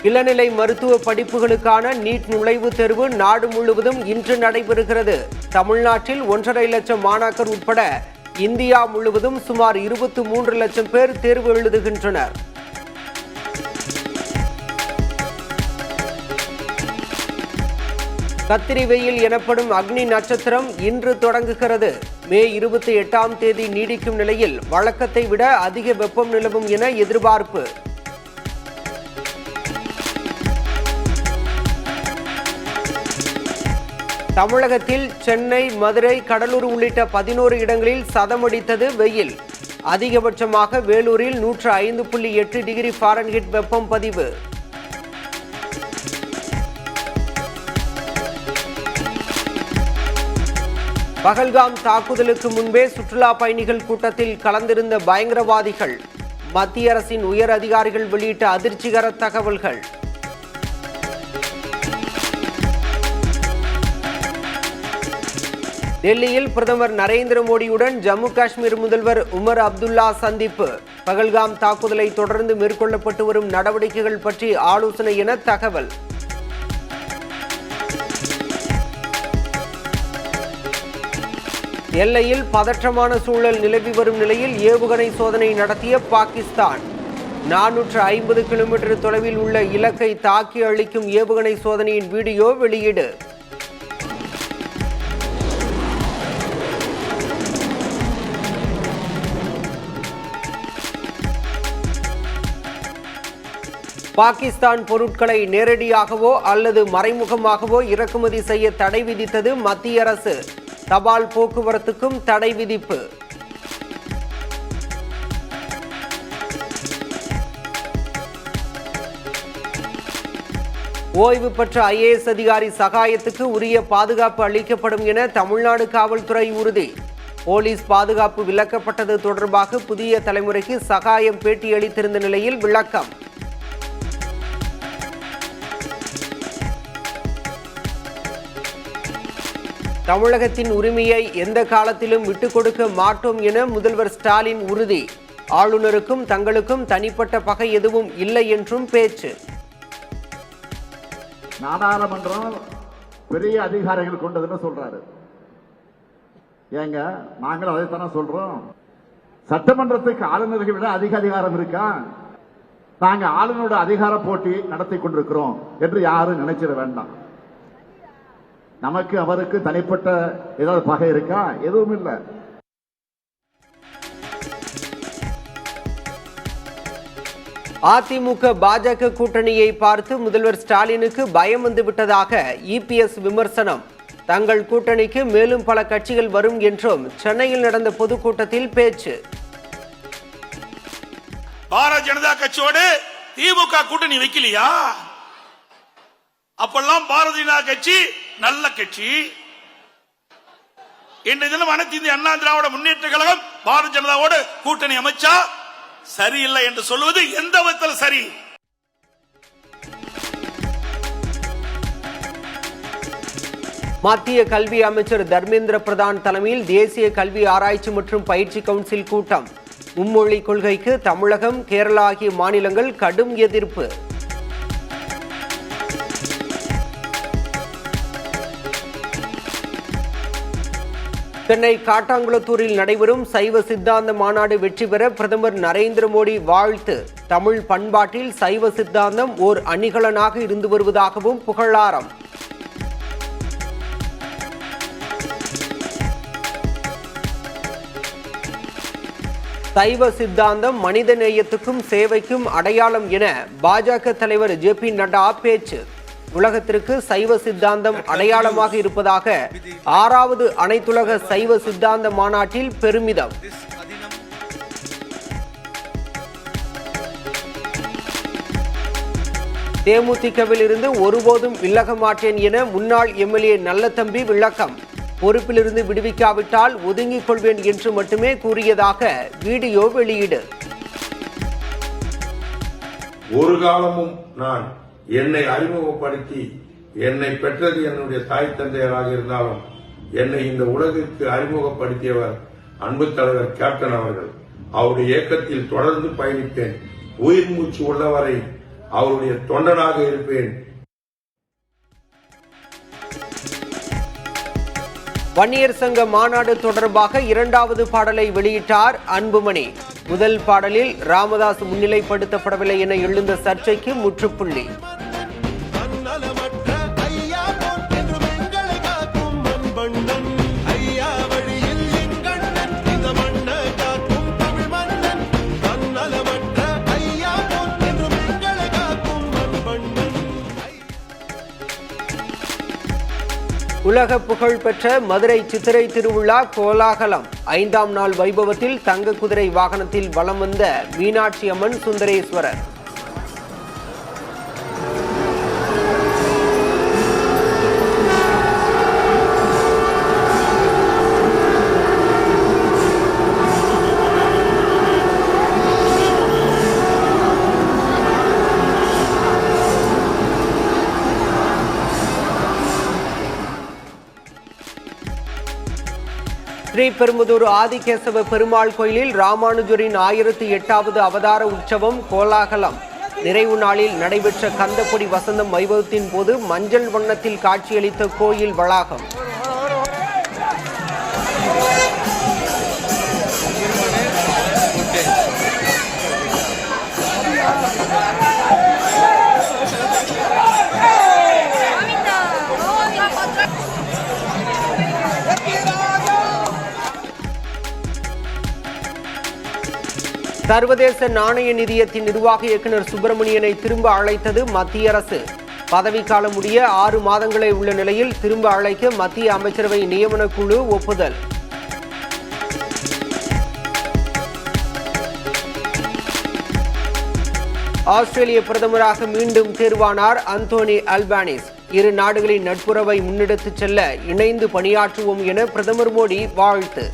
இளநிலை மருத்துவ படிப்புகளுக்கான நீட் நுழைவுத் தேர்வு நாடு முழுவதும் இன்று நடைபெறுகிறது. தமிழ்நாட்டில் 1.5 லட்சம் மாணாக்கர் உட்பட இந்தியா முழுவதும் சுமார் 23 லட்சம் பேர் தேர்வு எழுதுகின்றனர். கத்திரி வெயில் எனப்படும் அக்னி நட்சத்திரம் இன்று தொடங்குகிறது. மே 28ஆம் தேதி நீடிக்கும் நிலையில் வழக்கத்தை விட அதிக வெப்பம் நிலவும் என எதிர்பார்ப்பு. தமிழகத்தில் சென்னை, மதுரை, கடலூர் உள்ளிட்ட 11 இடங்களில் சதமடித்தது வெயில். அதிகபட்சமாக வேலூரில் 105.8 டிகிரி ஃபாரன்ஹீட் வெப்பம் பதிவு. பகல்காம் தாக்குதலுக்கு முன்பே சுற்றுலா பயணிகள் கூட்டத்தில் கலந்திருந்த பயங்கரவாதிகள். மத்திய அரசின் உயர் அதிகாரிகள் வெளியிட்ட அதிர்ச்சிகர தகவல்கள். டெல்லியில் பிரதமர் நரேந்திர மோடியுடன் ஜம்மு காஷ்மீர் முதல்வர் உமர் அப்துல்லா சந்திப்பு. பகல்காம் தாக்குதலை தொடர்ந்து மேற்கொள்ளப்பட்டு வரும் நடவடிக்கைகள் பற்றி ஆலோசனை என தகவல். எல்லையில் பதற்றமான சூழல் நிலவி வரும் நிலையில் ஏவுகணை சோதனை நடத்திய பாகிஸ்தான். 450 கிலோமீட்டர் தொலைவில் உள்ள இலக்கை தாக்கி அழிக்கும் ஏவுகணை சோதனையின் வீடியோ வெளியீடு. பாகிஸ்தான் பொருட்களை நேரடியாகவோ அல்லது மறைமுகமாகவோ இறக்குமதி செய்ய தடை விதித்தது மத்திய அரசு. தபால் போக்குவரத்துக்கும் தடை விதிப்பு. ஓய்வு பெற்ற IAS அதிகாரி சகாயத்துக்கு உரிய பாதுகாப்பு அளிக்கப்படும் என தமிழ்நாடு காவல்துறை உறுதி. போலீஸ் பாதுகாப்பு விலக்கப்பட்டது தொடர்பாக புதிய தலைமுறைக்கு சகாயம் பேட்டியளித்திருந்த நிலையில் விளக்கம். தமிழகத்தின் உரிமையை எந்த காலத்திலும் விட்டுக் கொடுக்க மாட்டோம் என முதல்வர் ஸ்டாலின் உறுதி. ஆளுநருக்கும் தங்களுக்கும் தனிப்பட்ட பகை எதுவும் இல்லை என்றும் பேச்சு. நாடாளுமன்றம் பெரிய அதிகாரிகள் கொண்டதுன்னு சொல்றாரு. ஏங்க நாங்களும் அதைத்தானே சொல்றோம். சட்டமன்றத்துக்கு ஆளுநர்கள் விட அதிக அதிகாரம் இருக்கா? நாங்க ஆளுநரோட அதிகார போட்டி நடத்தி கொண்டிருக்கிறோம் என்று யாரும் நினைச்சிட வேண்டாம். நமக்கு அவருக்கு தனிப்பட்ட ஏதாவது பகை இருக்கா? எதுவும் இல்லை. அதிமுக பாஜக கூட்டணியை பார்த்து முதல்வர் ஸ்டாலினுக்கு பயம் வந்துவிட்டதாக EPS விமர்சனம். தங்கள் கூட்டணிக்கு மேலும் பல கட்சிகள் வரும் என்றும் சென்னையில் நடந்த பொதுக்கூட்டத்தில் பேச்சு. பாரதிய ஜனதா கட்சியோடு திமுக கூட்டணி வைக்கலையா? அப்பெல்லாம் பாரதிய ஜனதா கட்சி நல்ல கட்சி. இன்றைய தினம் அனைத்து இந்திய அண்ணா திராவிட முன்னேற்ற கழகம் பாரதிய ஜனதாவோடு கூட்டணி அமைச்சா சரியில்லை என்று சொல்வது எந்த விதத்தில் சரி? மத்திய கல்வி அமைச்சர் தர்மேந்திர பிரதான் தலைமையில் தேசிய கல்வி ஆராய்ச்சி மற்றும் பயிற்சி கவுன்சில் கூட்டம். மும்மொழி கொள்கைக்கு தமிழகம், கேரளா ஆகிய மாநிலங்கள் கடும் எதிர்ப்பு. சென்னை காட்டாங்குளத்தூரில் நடைபெறும் சைவ சித்தாந்த மாநாடு வெற்றி பெற பிரதமர் நரேந்திர மோடி வாழ்த்து. தமிழ் பண்பாட்டில் சைவ சித்தாந்தம் ஓர் அணிகலனாக இருந்து வருவதாகவும் புகழாரம். சைவ சித்தாந்தம் மனித நேயத்துக்கும் சேவைக்கும் அடையாளம் என பாஜக தலைவர் JP நட்டா பேச்சு. உலகத்திற்கு சைவ சித்தாந்தம் அடையாளமாக இருப்பதாக 6வது அனைத்துலக சைவ சித்தாந்த மாநாட்டில் பெருமிதம். தேமுதிகவில் இருந்து ஒருபோதும் விலக மாட்டேன் என முன்னாள் MLA நல்லதம்பி விளக்கம். பொறுப்பிலிருந்து விடுவிக்காவிட்டால் ஒதுங்கிக் கொள்வேன் என்று மட்டுமே கூறியதாக வீடியோ வெளியீடு. ஒரு காலமும் நான் என்னை அறிமுகப்படுத்தி என்னை பெற்றது என்னுடைய தாய் தந்தையராக இருந்தாலும் என்னை இந்த உலகிற்கு அறிமுகப்படுத்தியவர் அன்பு தலைவர் கேப்டன் அவர்கள். அவருடைய இயக்கத்தில் தொடர்ந்து பயணித்தேன். உயிர் மூச்சு உள்ளவரை அவருடைய தொண்டனாக இருப்பேன். வன்னியர் சங்க மாநாடு தொடர்பாக 2வது பாடலை வெளியிட்டார் அன்புமணி. முதல் பாடலில் ராமதாஸ் முன்னிலைப்படுத்தப்படவில்லை என எழுந்த சர்ச்சைக்கு முற்றுப்புள்ளி. உலக புகழ் பெற்ற மதுரை சித்திரை திருவிழா கோலாகலம். 5ஆம் நாள் வைபவத்தில் தங்க குதிரை வாகனத்தில் வலம் வந்த மீனாட்சி அம்மன் சுந்தரேஸ்வரர். ஸ்ரீபெரும்புதூர் ஆதிகேசவ பெருமாள் கோயிலில் ராமானுஜரின் 1008வது அவதார உற்சவம் கோலாகலம். நிறைவு நாளில் நடைபெற்ற கந்தப்பொடி வசந்தம் வைபவத்தின் போது மஞ்சள் வண்ணத்தில் காட்சியளித்த கோயில் வளாகம். சர்வதேச நாணய நிதியத்தின் நிர்வாக இயக்குநர் சுப்பிரமணியனை திரும்ப அழைத்தது மத்திய அரசு. பதவிக்காலம் முடிய 6 மாதங்களே உள்ள நிலையில் திரும்ப அழைக்க மத்திய அமைச்சரவை நியமன குழு ஒப்புதல். ஆஸ்திரேலிய பிரதமராக மீண்டும் தேர்வானார் அந்தோனி அல்பானிஸ். 2 நாடுகளின் நட்புறவை முன்னெடுத்துச் செல்ல இணைந்து பணியாற்றுவோம் என பிரதமர் மோடி வாழ்த்து.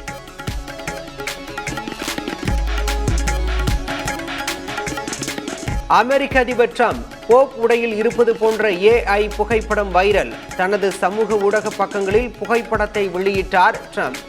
அமெரிக்க அதிபர் டிரம்ப் போப் உடையில் இருப்பது போன்ற AI புகைப்படம் வைரல். தனது சமூக ஊடக பக்கங்களில் புகைப்படத்தை வெளியிட்டார் டிரம்ப்.